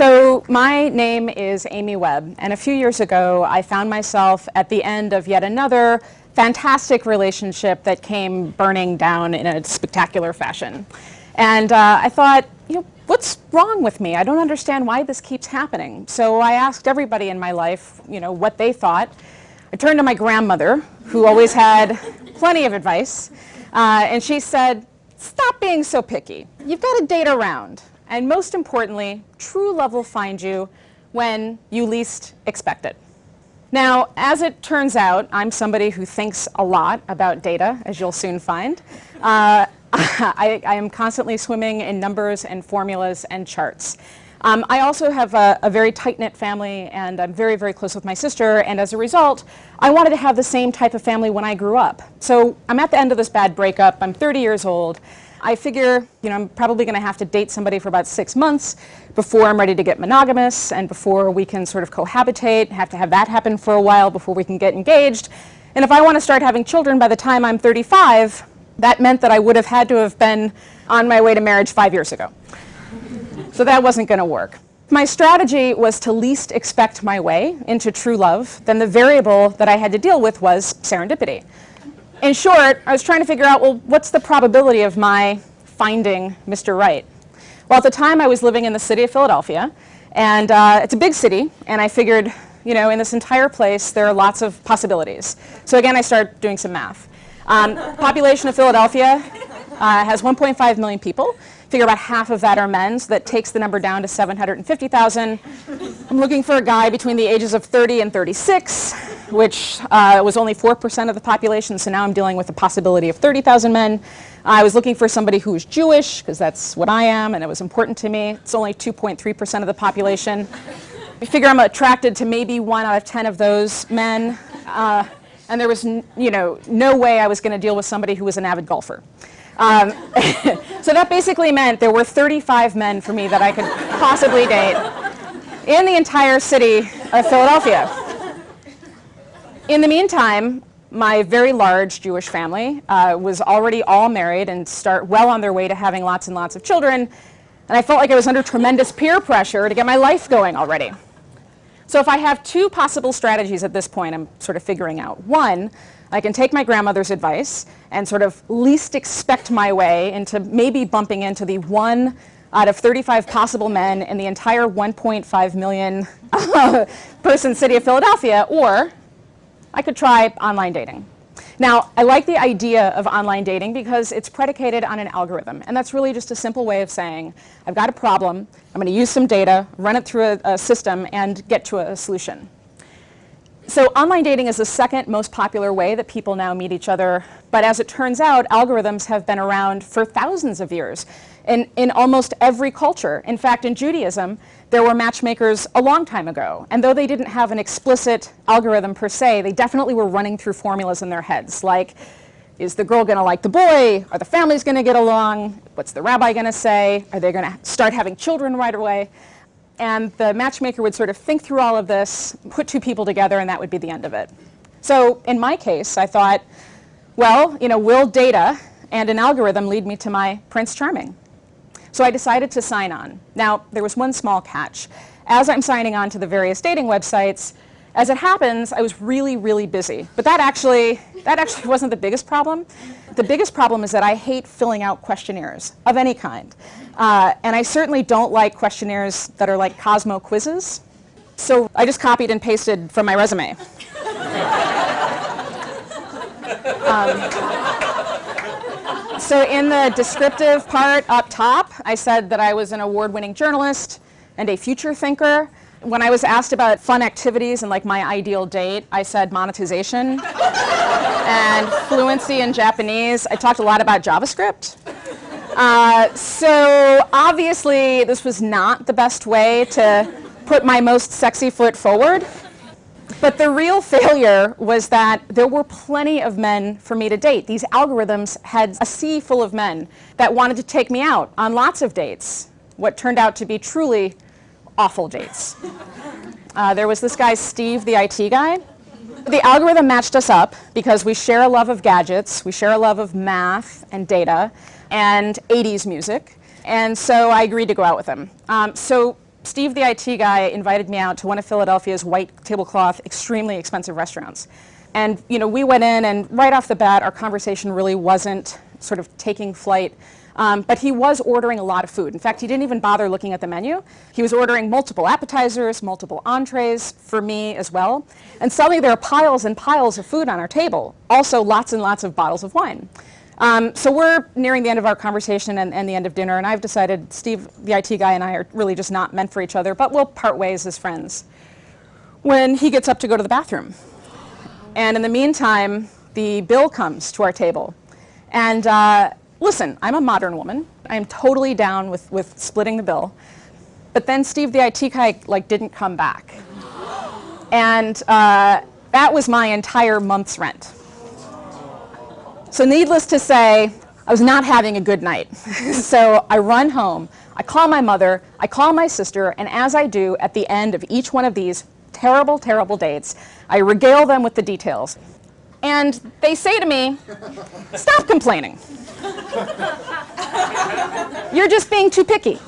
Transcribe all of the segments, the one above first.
So my name is Amy Webb, and a few years ago I found myself at the end of yet another fantastic relationship that came burning down in a spectacular fashion. And I thought, what's wrong with me? I don't understand why this keeps happening. So I asked everybody in my life, what they thought. I turned to my grandmother, who always had plenty of advice, and she said, stop being so picky. You've got to date around. And most importantly, true love will find you when you least expect it. Now, as it turns out, I'm somebody who thinks a lot about data, as you'll soon find. I am constantly swimming in numbers and formulas and charts. I also have a very tight-knit family, and I'm very, very close with my sister, and as a result, I wanted to have the same type of family when I grew up. So I'm at the end of this bad breakup. I'm 30 years old. I figure, I'm probably going to have to date somebody for about 6 months before I'm ready to get monogamous and before we can sort of cohabitate, have to have that happen for a while before we can get engaged. And if I want to start having children by the time I'm 35, that meant that I would have had to have been on my way to marriage 5 years ago. So that wasn't going to work. My strategy was to least expect my way into true love. Then the variable that I had to deal with was serendipity. In short, I was trying to figure out, well, what's the probability of my finding Mr. Right? Well, at the time, I was living in the city of Philadelphia, and it's a big city, and I figured, in this entire place, there are lots of possibilities. So again, I started doing some math. Population of Philadelphia has 1.5 million people. Figure about half of that are men, so that takes the number down to 750,000. I'm looking for a guy between the ages of 30 and 36, which was only 4% of the population, so now I'm dealing with the possibility of 30,000 men. I was looking for somebody who was Jewish, because that's what I am, and it was important to me. It's only 2.3% of the population. I figure I'm attracted to maybe 1 out of 10 of those men, and there was no way I was going to deal with somebody who was an avid golfer. So that basically meant there were 35 men for me that I could possibly date in the entire city of Philadelphia. In the meantime, my very large Jewish family was already all married and well on their way to having lots and lots of children, and I felt like I was under tremendous peer pressure to get my life going already. So if I have 2 possible strategies at this point, I'm sort of figuring out. One, I can take my grandmother's advice and sort of least expect my way into maybe bumping into the 1 out of 35 possible men in the entire 1.5 million person city of Philadelphia, or I could try online dating. Now, I like the idea of online dating because it's predicated on an algorithm, and that's really just a simple way of saying, I've got a problem, I'm going to use some data, run it through a system, and get to a solution. So online dating is the second most popular way that people now meet each other, but as it turns out, algorithms have been around for thousands of years in almost every culture. In fact, in Judaism, there were matchmakers a long time ago, and though they didn't have an explicit algorithm per se, they definitely were running through formulas in their heads, like, is the girl going to like the boy? Are the families going to get along? What's the rabbi going to say? Are they going to start having children right away? And the matchmaker would sort of think through all of this, put 2 people together, and that would be the end of it. So in my case, I thought, well, will data and an algorithm lead me to my Prince Charming? So I decided to sign on. Now, there was one small catch. As I'm signing on to the various dating websites, as it happens, I was really, really busy. But that actually wasn't the biggest problem. The biggest problem is that I hate filling out questionnaires of any kind. And I certainly don't like questionnaires that are like Cosmo quizzes. So I just copied and pasted from my resume. So in the descriptive part up top, I said that I was an award-winning journalist and a future thinker. When I was asked about fun activities and like my ideal date, I said monetization and fluency in Japanese. I talked a lot about JavaScript. So obviously, this was not the best way to put my most sexy foot forward. But the real failure was that there were plenty of men for me to date. These algorithms had a sea full of men that wanted to take me out on lots of dates, what turned out to be truly awful dates. There was this guy, Steve, the IT guy. The algorithm matched us up because we share a love of gadgets, we share a love of math and data, and 80s music. And so I agreed to go out with him. So Steve, the IT guy, invited me out to one of Philadelphia's white tablecloth, extremely expensive restaurants. And we went in, and right off the bat, our conversation really wasn't sort of taking flight. But he was ordering a lot of food. In fact, he didn't even bother looking at the menu. He was ordering multiple appetizers, multiple entrees for me as well. And suddenly there are piles and piles of food on our table, also lots and lots of bottles of wine. So we're nearing the end of our conversation and the end of dinner, and I've decided Steve, the IT guy, and I are really just not meant for each other, but we'll part ways as friends. When he gets up to go to the bathroom. And in the meantime, the bill comes to our table. And listen, I'm a modern woman. I'm totally down with splitting the bill. But then Steve, the IT guy, didn't come back. And that was my entire month's rent. So needless to say, I was not having a good night. So I run home, I call my mother, I call my sister, and as I do at the end of each one of these terrible, terrible dates, I regale them with the details. And they say to me, "Stop complaining. You're just being too picky."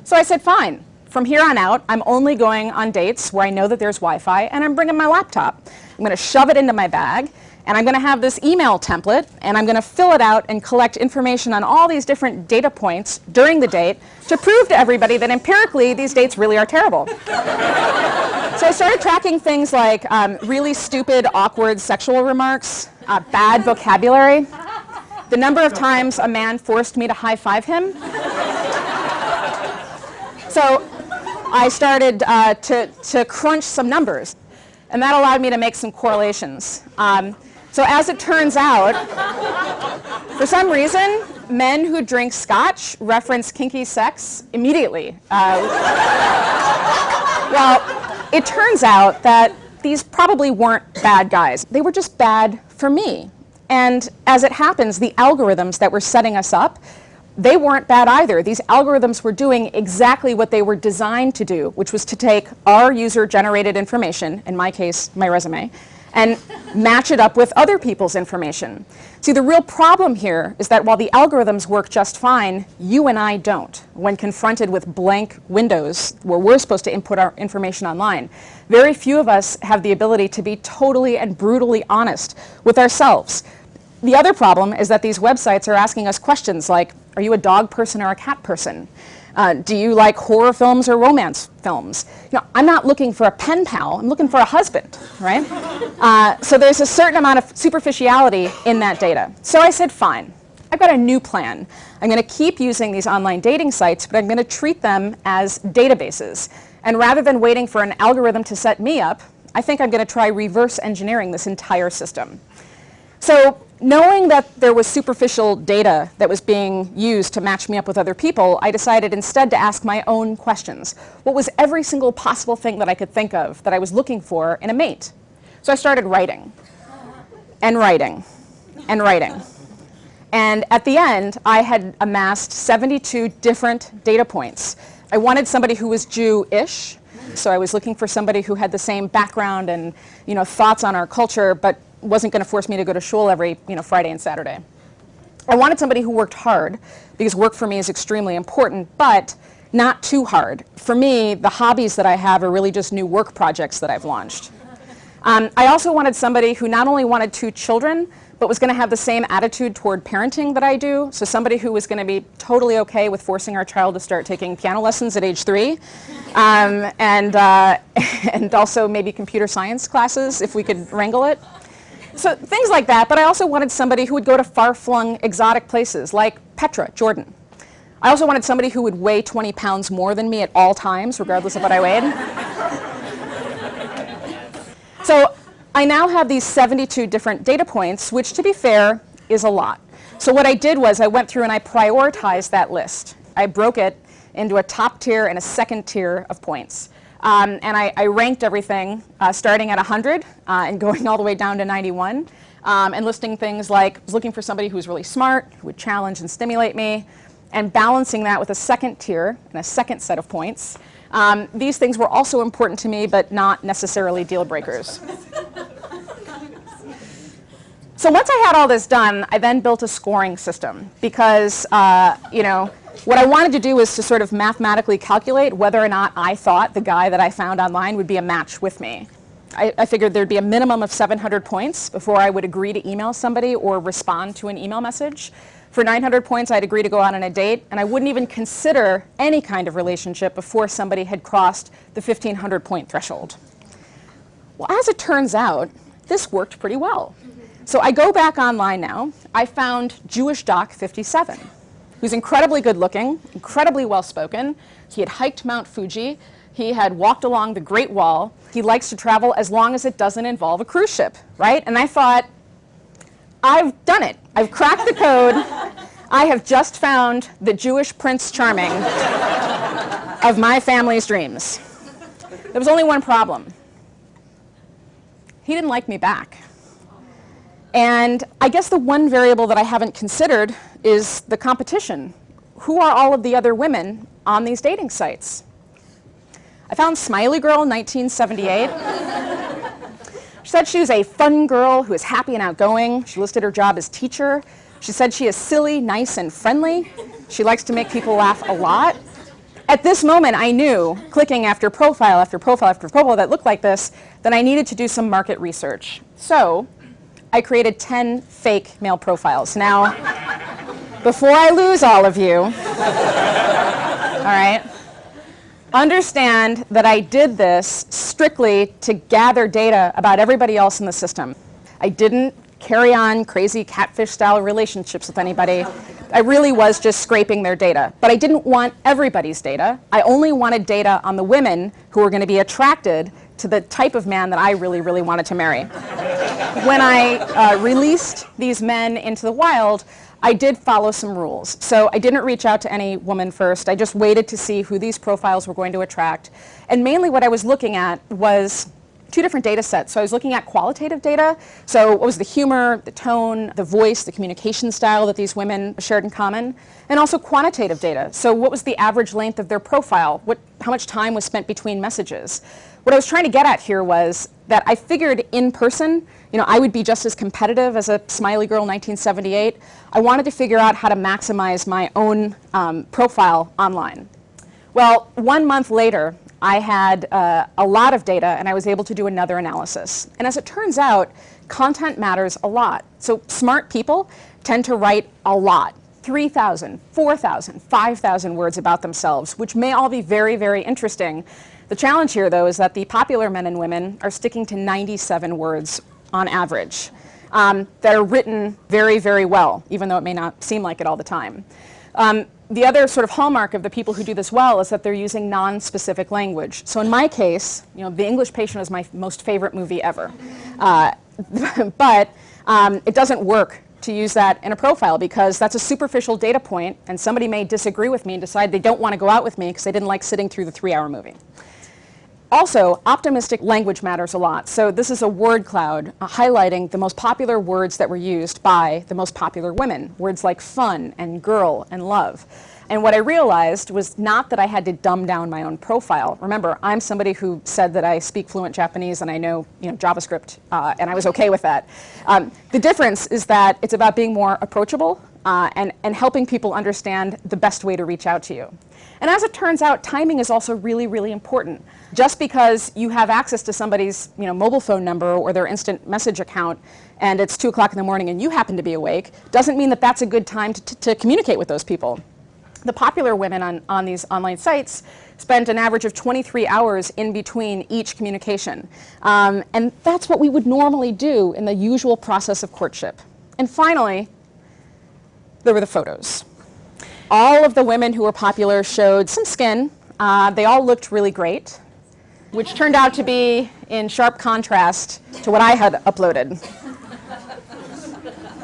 So I said, fine. From here on out, I'm only going on dates where I know that there's Wi-Fi, and I'm bringing my laptop. I'm going to shove it into my bag, and I'm going to have this email template, and I'm going to fill it out and collect information on all these different data points during the date to prove to everybody that empirically these dates really are terrible. So I started tracking things like really stupid, awkward sexual remarks, bad vocabulary, the number of times a man forced me to high-five him. So I started to crunch some numbers, and that allowed me to make some correlations. So as it turns out, for some reason, men who drink scotch reference kinky sex immediately. Well, it turns out that these probably weren't bad guys. They were just bad for me. And as it happens, the algorithms that were setting us up, they weren't bad either. These algorithms were doing exactly what they were designed to do, which was to take our user-generated information, in my case, my resume, and match it up with other people's information. See, the real problem here is that while the algorithms work just fine, you and I don't when confronted with blank windows where we're supposed to input our information online. Very few of us have the ability to be totally and brutally honest with ourselves. The other problem is that these websites are asking us questions like, are you a dog person or a cat person? Do you like horror films or romance films? I'm not looking for a pen pal, I'm looking for a husband, right? So there's a certain amount of superficiality in that data. So I said, fine, I've got a new plan. I'm going to keep using these online dating sites, but I'm going to treat them as databases. And rather than waiting for an algorithm to set me up, I think I'm going to try reverse engineering this entire system. So knowing that there was superficial data that was being used to match me up with other people, I decided instead to ask my own questions. What was every single possible thing that I could think of that I was looking for in a mate? So I started writing, and writing, and writing. And at the end, I had amassed 72 different data points. I wanted somebody who was Jew-ish, so I was looking for somebody who had the same background and thoughts on our culture, but wasn't going to force me to go to shul every Friday and Saturday. I wanted somebody who worked hard, because work for me is extremely important, but not too hard. For me, the hobbies that I have are really just new work projects that I've launched. I also wanted somebody who not only wanted 2 children, but was going to have the same attitude toward parenting that I do. So somebody who was going to be totally okay with forcing our child to start taking piano lessons at age 3, and also maybe computer science classes if we could wrangle it. So things like that, but I also wanted somebody who would go to far-flung exotic places like Petra, Jordan. I also wanted somebody who would weigh 20 pounds more than me at all times, regardless of what I weighed. So I now have these 72 different data points, which, to be fair, is a lot. So what I did was I went through and I prioritized that list. I broke it into a top tier and a second tier of points. And I ranked everything starting at 100 and going all the way down to 91, and listing things like I was looking for somebody who was really smart, who would challenge and stimulate me, and balancing that with a second tier and a second set of points. These things were also important to me, but not necessarily deal breakers. So once I had all this done, I then built a scoring system because, What I wanted to do was to sort of mathematically calculate whether or not I thought the guy that I found online would be a match with me. I figured there'd be a minimum of 700 points before I would agree to email somebody or respond to an email message. For 900 points, I'd agree to go out on a date, and I wouldn't even consider any kind of relationship before somebody had crossed the 1,500 point threshold. Well, as it turns out, this worked pretty well. So I go back online now. I found Jewish Doc 57, who's incredibly good looking, incredibly well spoken. He had hiked Mount Fuji. He had walked along the Great Wall. He likes to travel as long as it doesn't involve a cruise ship, right? And I thought, I've done it. I've cracked the code. I have just found the Jewish Prince Charming of my family's dreams. There was only one problem. He didn't like me back. And I guess the one variable that I haven't considered is the competition. Who are all of the other women on these dating sites? I found Smiley Girl 1978. She said she was a fun girl who is happy and outgoing. She listed her job as teacher. She said she is silly, nice, and friendly. She likes to make people laugh a lot. At this moment, I knew, clicking after profile after profile after profile that looked like this, that I needed to do some market research. So I created 10 fake male profiles. Now, before I lose all of you, all right, understand that I did this strictly to gather data about everybody else in the system. I didn't carry on crazy catfish-style relationships with anybody. I really was just scraping their data. But I didn't want everybody's data. I only wanted data on the women who were going to be attracted to the type of man that I really, really wanted to marry. When I released these men into the wild, I did follow some rules. So I didn't reach out to any woman first. I just waited to see who these profiles were going to attract. And mainly what I was looking at was two different data sets. So I was looking at qualitative data. So what was the humor, the tone, the voice, the communication style that these women shared in common, and also quantitative data. So what was the average length of their profile? How much time was spent between messages? What I was trying to get at here was that I figured in person, I would be just as competitive as a Smiley Girl 1978. I wanted to figure out how to maximize my own profile online. Well, 1 month later, I had a lot of data, and I was able to do another analysis. And as it turns out, content matters a lot. So smart people tend to write a lot. 3,000, 4,000, 5,000 words about themselves, which may all be very, very interesting. The challenge here, though, is that the popular men and women are sticking to 97 words on average that are written very, very well, even though it may not seem like it all the time. The other sort of hallmark of the people who do this well is that they're using non-specific language. So in my case, The English Patient is my most favorite movie ever. But it doesn't work to use that in a profile because that's a superficial data point, and somebody may disagree with me and decide they don't want to go out with me because they didn't like sitting through the 3-hour movie. Also, optimistic language matters a lot. So this is a word cloud highlighting the most popular words that were used by the most popular women, words like fun and girl and love. And what I realized was not that I had to dumb down my own profile. Remember, I'm somebody who said that I speak fluent Japanese and I know, JavaScript, and I was okay with that. The difference is that it's about being more approachable and helping people understand the best way to reach out to you. And as it turns out, timing is also really, really important. Just because you have access to somebody's mobile phone number or their instant message account and it's 2 o'clock in the morning and you happen to be awake, doesn't mean that that's a good time to communicate with those people. The popular women on these online sites spent an average of 23 hours in between each communication. And that's what we would normally do in the usual process of courtship. And finally, there were the photos. All of the women who were popular showed some skin. They all looked really great, which turned out to be in sharp contrast to what I had uploaded.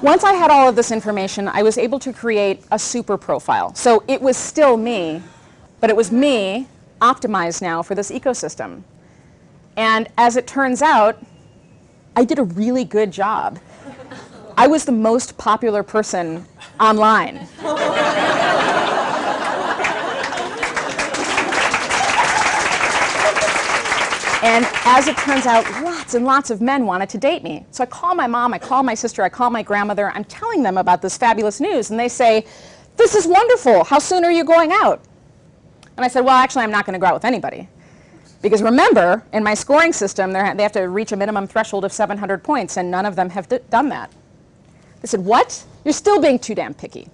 Once I had all of this information, I was able to create a super profile. So it was still me, but it was me optimized now for this ecosystem. And as it turns out, I did a really good job. I was the most popular person online. And as it turns out, lots and lots of men wanted to date me. So I call my mom, I call my sister, I call my grandmother. I'm telling them about this fabulous news. And they say, this is wonderful. How soon are you going out? And I said, well, actually, I'm not going to go out with anybody. Because remember, in my scoring system, they have to reach a minimum threshold of 700 points, and none of them have done that. They said, what? You're still being too damn picky.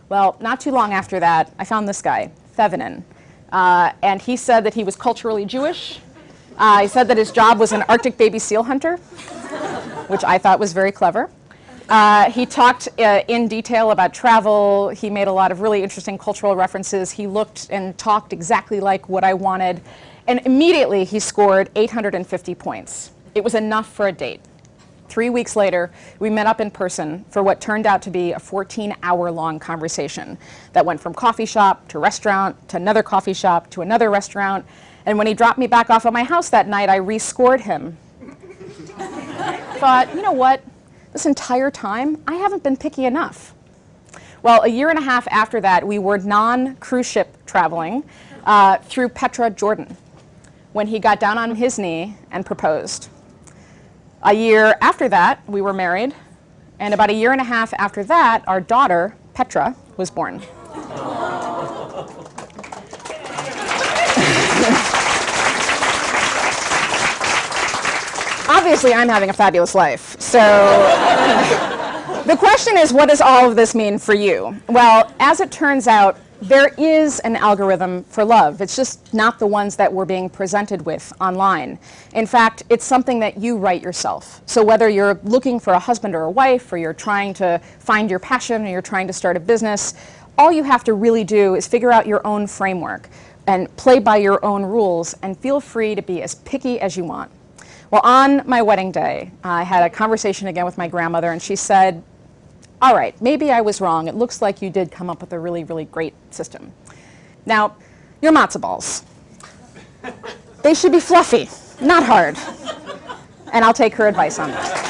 Well, not too long after that, I found this guy, Thevenin. And he said that he was culturally Jewish. He said that his job was an Arctic baby seal hunter, which I thought was very clever. He talked in detail about travel. He made a lot of really interesting cultural references. He looked and talked exactly like what I wanted. And immediately he scored 850 points. It was enough for a date. 3 weeks later, we met up in person for what turned out to be a 14-hour-long conversation that went from coffee shop to restaurant to another coffee shop to another restaurant. And when he dropped me back off at my house that night, I rescored him. Thought, you know what? This entire time, I haven't been picky enough. Well, a year and a half after that, we were non-cruise ship traveling through Petra, Jordan, when he got down on his knee and proposed. A year after that, we were married, and about a year and a half after that, our daughter, Petra, was born. Obviously, I'm having a fabulous life. So the question is, what does all of this mean for you? Well, as it turns out, there is an algorithm for love. It's just not the ones that we're being presented with online. In fact, it's something that you write yourself. So whether you're looking for a husband or a wife, or you're trying to find your passion, or you're trying to start a business, all you have to really do is figure out your own framework and play by your own rules, and feel free to be as picky as you want. Well, on my wedding day, I had a conversation again with my grandmother, and she said, all right, maybe I was wrong. It looks like you did come up with a really, really great system. Now, your matzo balls. They should be fluffy, not hard. And I'll take her advice on that.